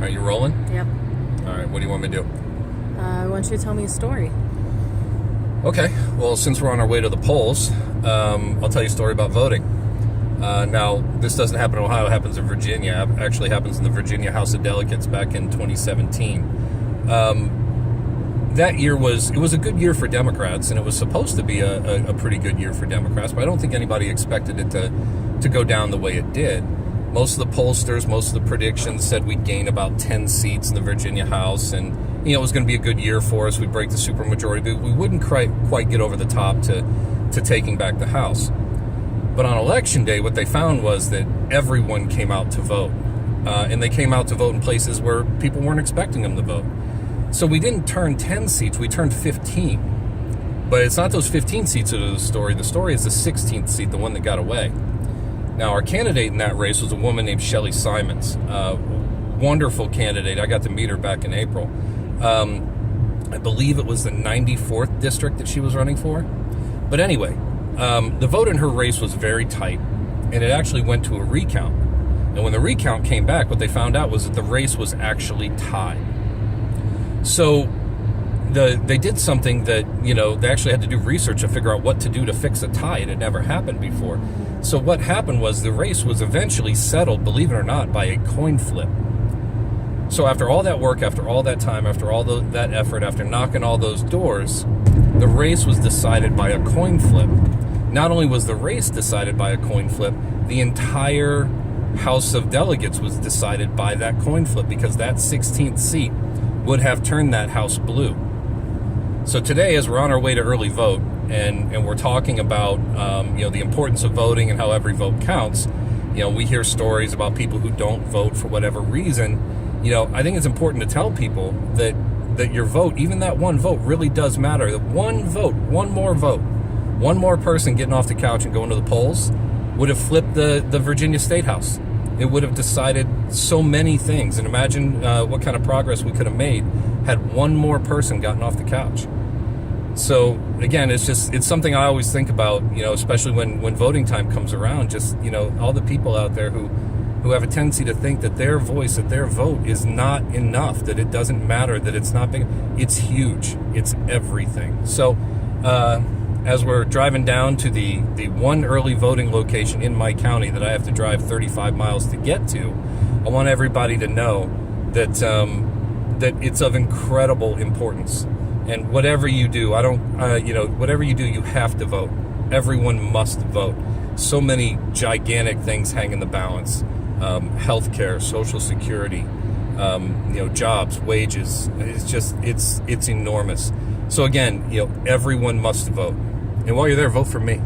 right, you rolling? Yep. All right, what do you want me to do? I want you to tell me a story. Okay, well, since we're on our way to the polls, I'll tell you a story about voting. Now, this doesn't happen in Ohio, it happens in Virginia. It actually happens in the Virginia House of Delegates back in 2017. That year was a good year for Democrats, and it was supposed to be a pretty good year for Democrats, but I don't think anybody expected it to go down the way it did. Most of the pollsters, most of the predictions said we'd gain about 10 seats in the Virginia House, and it was going to be a good year for us. We'd break the supermajority, but we wouldn't quite get over the top to taking back the House. But on Election Day, what they found was that everyone came out to vote, and they came out to vote in places where people weren't expecting them to vote. So we didn't turn 10 seats, we turned 15. But it's not those 15 seats that are the story. The story is the 16th seat, the one that got away. Now, our candidate in that race was a woman named Shelley Simons. Wonderful candidate. I got to meet her back in April. I believe it was the 94th district that she was running for. But anyway, the vote in her race was very tight, and it actually went to a recount. And when the recount came back, what they found out was that the race was actually tied. So they did something that, they actually had to do research to figure out what to do to fix a tie. It had never happened before. So what happened was the race was eventually settled, believe it or not, by a coin flip. So after all that work, after all that time, after all that effort, after knocking all those doors, the race was decided by a coin flip. Not only was the race decided by a coin flip, the entire House of Delegates was decided by that coin flip, because that 16th seat would have turned that House blue. So today, as we're on our way to early vote, and we're talking about the importance of voting and how every vote counts, we hear stories about people who don't vote for whatever reason. I think it's important to tell people that your vote, even that one vote, really does matter. That one vote, one more person getting off the couch and going to the polls would have flipped the Virginia State House. It would have decided so many things. And imagine what kind of progress we could have made had one more person gotten off the couch. So again, it's something I always think about, especially when voting time comes around, just, all the people out there who have a tendency to think that their voice, that their vote is not enough, that it doesn't matter, that it's not big. It's huge. It's everything. So as we're driving down to the one early voting location in my county that I have to drive 35 miles to get to, I want everybody to know that that it's of incredible importance. And whatever you do, whatever you do, you have to vote. Everyone must vote. So many gigantic things hang in the balance. Healthcare, Social Security, jobs, wages. It's enormous. So again, everyone must vote. And while you're there, vote for me.